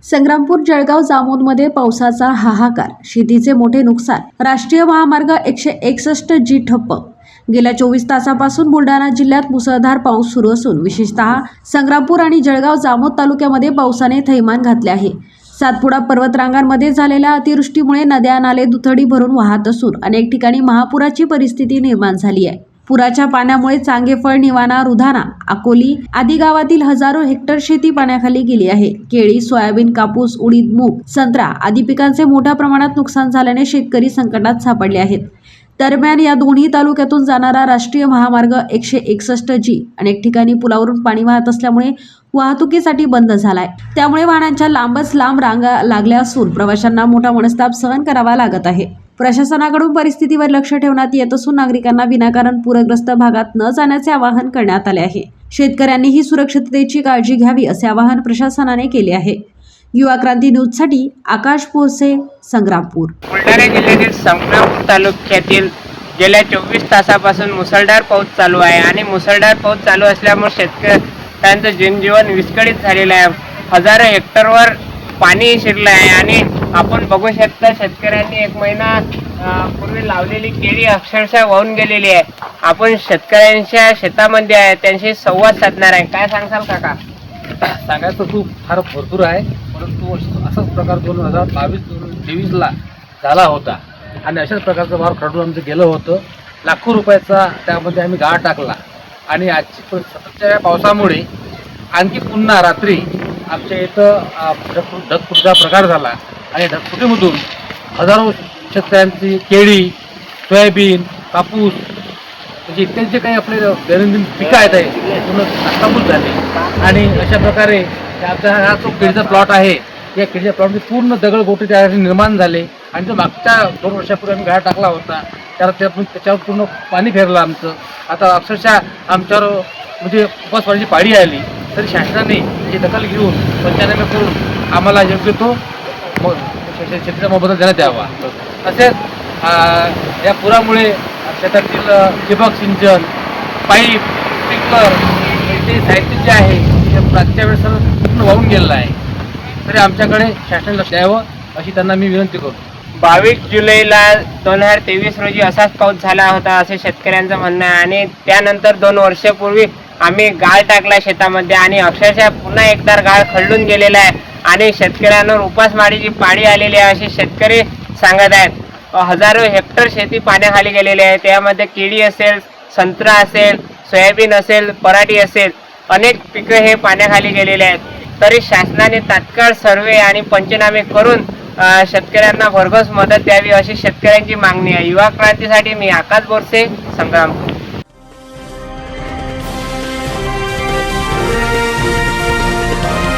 संग्रामपूर जळगाव जामोदमध्ये पावसाचा हाहाकार, शेतीचे मोठे नुकसान, राष्ट्रीय महामार्ग 161 जी ठप्प। गेल्या 24 तासापासून बुलढाणा जिल्ह्यात मुसळधार पाऊस सुरू असून विशेषतः संग्रामपूर आणि जळगाव जामोद तालुक्यामध्ये पावसाने थैमान घातले आहे। सातपुडा पर्वतरांगांमध्ये झालेल्या अतिवृष्टीमुळे नद्या नाले दुथडी भरून वाहत असून अनेक ठिकाणी महापुराची परिस्थिती निर्माण झाली आहे। पुराच्या पाण्यामुळे चांगेफळ, निवाणा, रुधाना, अकोली आदी गावातील हजारो हेक्टर शेती पाण्याखाली गेली आहे। केळी, सोयाबीन, कापूस, उडीद, मूग, संत्रा आदी पिकांचे मोठ्या प्रमाणात नुकसान झाल्याने शेतकरी संकटात सापडले आहेत। दरम्यान या दोन्ही तालुक्यातून जाणारा राष्ट्रीय महामार्ग 161 जी अनेक ठिकाणी पुलावरून पाणी वाहत असल्यामुळे वाहतुकीसाठी बंद झालाय। त्यामुळे वाहनांच्या लांबच लांब रांगा लागल्या असून प्रवाशांना मोठा मनस्ताप सहन करावा लागत आहे। प्रशासनाकडून परिस्थितीवर लक्ष ठेवण्यात येत असून नागरिकांना विनाकारण पूरग्रस्त भागात न जाण्याचे आवाहन करण्यात आले आहे। शेतकऱ्यांनीही सुरक्षिततेची काळजी घ्यावी असे आवाहन प्रशासनाने केले आहे। युवा क्रांती न्यूजसाठी आकाश पोसे, संग्रामपूर। बुलढाणा जिल्ह्यातील संग्रामपूर तालुक्यातील गेल्या 24 तासापासून मुसळधार पाऊस चालू आहे आणि मुसळधार पाऊस चालू असल्यामुळे शेतकऱ्यांचं जनजीवन विस्कळीत झालेलं आहे। हजारो हेक्टरवर पाणी शिरलं आहे आणि आपण बघू शकता शेतकऱ्यांनी 1 महिना पूर्वी लावलेली केळी अक्षरशः वाहून गेलेली आहे। आपण शेतकऱ्यांच्या शेतामध्ये आहे, त्यांशी संवाद साधणार आहे। काय सांगसाल काका? सांगायचं खूप फार भरपूर आहे, परंतु असाच प्रकार 2022-23ला झाला होता आणि अशाच प्रकारचं वावर खरडून आमचं गेलं होतं। लाखो रुपयाचा त्यामध्ये आम्ही गाळ टाकला आणि आजची सततच्या पावसामुळे आणखी पुन्हा रात्री आमच्या इथं ढगफुटीचा प्रकार झाला आणि ढगफुटीमधून हजारो शेतकऱ्यांची केळी, सोयाबीन, कापूस म्हणजे इत्यादी जे काही आपले दैनंदिन पिकं आहेत ते पूर्ण नासबूत झाले आणि अशा प्रकारे आपला हा जो केळीचा प्लॉट आहे या केळीच्या प्लॉटमध्ये पूर्ण दगडगोटे त्या निर्माण झाले आणि जो मागच्या 2 वर्षापूर्वी आम्ही गाळा टाकला होता त्याच्यावर पूर्ण पाणी फिरलं आमचं। आता अक्षरशः आमच्यावर म्हणजे उपासमारीची पाळी आली तरी शासनाने ही दखल घेऊन पंचनामे करून आम्हाला योग्य तो शेतीचा मोबदला देण्यात यावा। तसेच या पुरामुळे शेतातील ठिबक सिंचन, पाईप, स्प्रिंकलर ते साहित्य जे आहे ते मागच्या वेळेस पूर्ण वाहून गेलेलं आहे, तरी आमच्याकडे शासनाने लक्ष द्यावं अशी त्यांना मी विनंती करतो। 22 जुलैला 2023 रोजी असाच पाऊस झाला होता असे शेतकऱ्यांचं म्हणणं आहे आणि त्यानंतर 2 वर्षापूर्वी आम्ही गाळ टाकला शेतामध्ये आणि अक्षरशः पुन्हा एकदा गाळ खरडून गेलेला आहे आणि शेतकऱ्यांवर उपासमारीची पाळी आलेली आहे असे शेतकरी सांगत आहेत। हजारो हेक्टर शेती पाण्याखाली गेलेली आहे, त्यामध्ये केळी असेल, संत्रा असेल, सोयाबीन असेल, पराठी असेल, अनेक पिकं हे पाण्याखाली गेलेले आहेत। तरी शासनाने तात्काळ सर्वे आणि पंचनामे करून शेतकऱ्यांना भरघोस मदत द्यावी अशी शेतकऱ्यांची मागणी आहे। युवा क्रांतीसाठी मी आकाश बोरसे, संग्रामपूर।